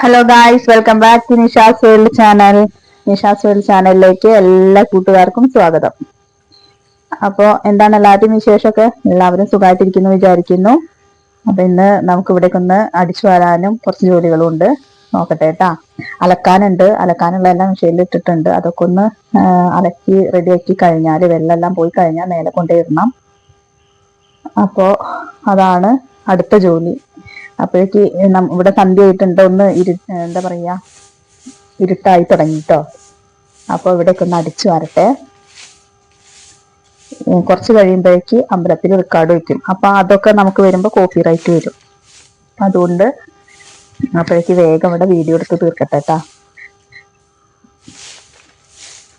Hello guys, welcome back to Nisha's world channel. Nisha's world ചാനലിലേക്ക് എല്ലാ കൂട്ടുകാർക്കും സ്വാഗതം. അപ്പോൾ എന്താണ് എല്ലാവരുടെയും വിശേഷമൊക്കെ? എല്ലാവരും സുഖമായിട്ടിരിക്കുന്നു വിചാരിക്കുന്നു. അപ്പൊ ഇന്ന് നമുക്ക് ഇവിടേക്ക് ഒന്ന് അടിച്ചു വരാനും കുറച്ച് ജോലികളും ഉണ്ട്. നോക്കട്ടെ കേട്ടാ. അലക്കാനുണ്ട്, അലക്കാനുള്ള എല്ലാം മെഷീനിൽ ഇട്ടിട്ടുണ്ട്. അതൊക്കെ ഒന്ന് അലക്കി റെഡിയാക്കി കഴിഞ്ഞാൽ, വെള്ളമെല്ലാം പോയി കഴിഞ്ഞാൽ മേലെ കൊണ്ടുവരണം. അപ്പോ അതാണ് അടുത്ത ജോലി. അപ്പോഴേക്ക് ഇവിടെ സന്ധ്യ ആയിട്ടുണ്ട്. ഒന്ന് എന്താ പറയാ, ഇരുട്ടായി തുടങ്ങിട്ടോ. അപ്പൊ ഇവിടേക്ക് ഒന്ന് അടിച്ചു വരട്ടെ. കുറച്ച് കഴിയുമ്പോഴേക്ക് അമ്പലത്തിൽ റെക്കോർഡ് വയ്ക്കും. അപ്പൊ അതൊക്കെ നമുക്ക് വരുമ്പോൾ കോപ്പി റൈറ്റ് വരും. അതുകൊണ്ട് അപ്പോഴേക്ക് വേഗം ഇവിടെ വീഡിയോ എടുത്ത് തീർക്കട്ടെ കേട്ടാ.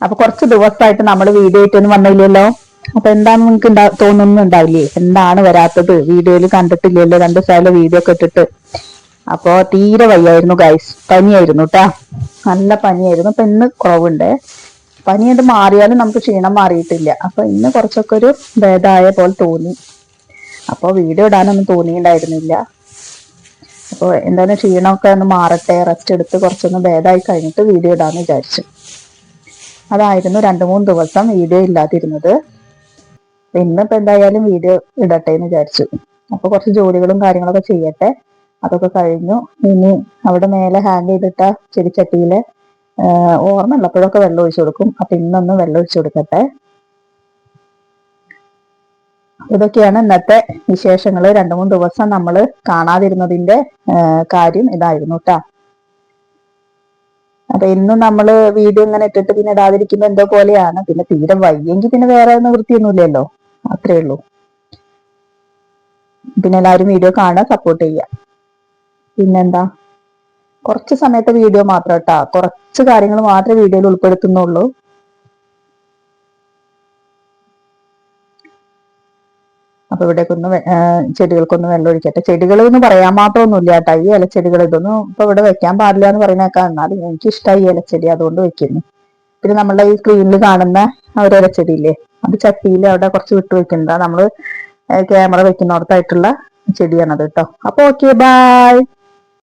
അപ്പൊ കുറച്ച് ദിവസമായിട്ട് നമ്മൾ വീഡിയോ ആയിട്ടൊന്നും വന്നില്ലല്ലോ. അപ്പൊ എന്താണ് നിങ്ങൾക്ക് തോന്നുന്നുണ്ടാവില്ലേ, എന്താണ് വരാത്തത്, വീഡിയോയിൽ കണ്ടിട്ടില്ലല്ലോ, 2 ദിവസമായാലും വീഡിയോ ഒക്കെ ഇട്ടിട്ട്. അപ്പൊ തീരെ വയ്യായിരുന്നു ഗൈസ്, പനിയായിരുന്നു കേട്ടാ, നല്ല പനിയായിരുന്നു. അപ്പൊ ഇന്ന് കുറവുണ്ട്. പനി അത് മാറിയാലും നമുക്ക് ക്ഷീണം മാറിയിട്ടില്ല. അപ്പൊ ഇന്ന് കുറച്ചൊക്കെ ഒരു ഭേദമായ പോലെ തോന്നി. അപ്പോൾ വീഡിയോ ഇടാനൊന്നും തോന്നിയിട്ടുണ്ടായിരുന്നില്ല. അപ്പോൾ എന്തായാലും ക്ഷീണമൊക്കെ ഒന്ന് മാറട്ടെ, റെസ്റ്റ് എടുത്ത് കുറച്ചൊന്ന് ഭേദമായി കഴിഞ്ഞിട്ട് വീഡിയോ ഇടാന്ന് വിചാരിച്ചു. അതായിരുന്നു 2-3 ദിവസം വീഡിയോ ഇല്ലാതിരുന്നത്. ഇന്നിപ്പോ എന്തായാലും വീഡിയോ ഇടട്ടെ എന്ന് വിചാരിച്ചു. അപ്പൊ കുറച്ച് ജോലികളും കാര്യങ്ങളൊക്കെ ചെയ്യട്ടെ. അതൊക്കെ കഴിഞ്ഞു. ഇനി അവിടെ മേലെ ഹാങ് ചെയ്തിട്ട ചെടിച്ചട്ടിയില് ഓർമ്മ ഉള്ളപ്പോഴൊക്കെ വെള്ളം ഒഴിച്ചു കൊടുക്കും. അപ്പൊ ഇന്നൊന്ന് വെള്ളം ഒഴിച്ചു കൊടുക്കട്ടെ. ഇതൊക്കെയാണ് ഇന്നത്തെ വിശേഷങ്ങള്. 2-3 ദിവസം നമ്മൾ കാണാതിരുന്നതിന്റെ കാര്യം ഇതായിരുന്നു കേട്ടാ. അപ്പൊ ഇന്നും നമ്മള് വീഡിയോ ഇങ്ങനെ ഇട്ടിട്ട് പിന്നെ ഇടാതിരിക്കുമ്പോ എന്തോ പോലെയാണ്. പിന്നെ തീരെ വയ്യെങ്കിൽ പിന്നെ വേറെ നിവൃത്തിയൊന്നുമില്ലല്ലോ, അത്രേ ഉള്ളൂ. പിന്നെ എല്ലാവരും വീഡിയോ കാണാൻ സപ്പോർട്ട് ചെയ്യുക. പിന്നെന്താ, കുറച്ച് സമയത്തെ വീഡിയോ മാത്രം കേട്ടാ, കുറച്ച് കാര്യങ്ങൾ മാത്രമേ വീഡിയോയിൽ ഉൾപ്പെടുത്തുന്നുള്ളൂ. അപ്പൊ ഇവിടേക്കൊന്ന് ചെടികൾക്കൊന്ന് വെള്ളം ഒഴിക്കട്ടെ. ചെടികൾ എന്ന് പറയാൻ മാത്രമൊന്നുമില്ല കേട്ടാ. ഈ ഇലച്ചെടികൾ ഇതൊന്നും ഇപ്പൊ ഇവിടെ വെക്കാൻ പാടില്ല എന്ന് പറയുന്നേക്കാ. എന്നാലും എനിക്ക് ഇഷ്ടമായി ഇലച്ചെടി, അതുകൊണ്ട് വെക്കുന്നു. പിന്നെ നമ്മളുടെ ഈ സ്ക്രീനിൽ കാണുന്ന ആ ഒരു ഇലച്ചെടിയില്ലേ, അത് ചട്ടിയിൽ അവിടെ കുറച്ച് വിട്ട് വെക്കുന്നതാ. നമ്മള് ക്യാമറ വെക്കുന്നിടത്തായിട്ടുള്ള ചെടിയാണത് കേട്ടോ. അപ്പൊ ഓക്കെ, ബൈ.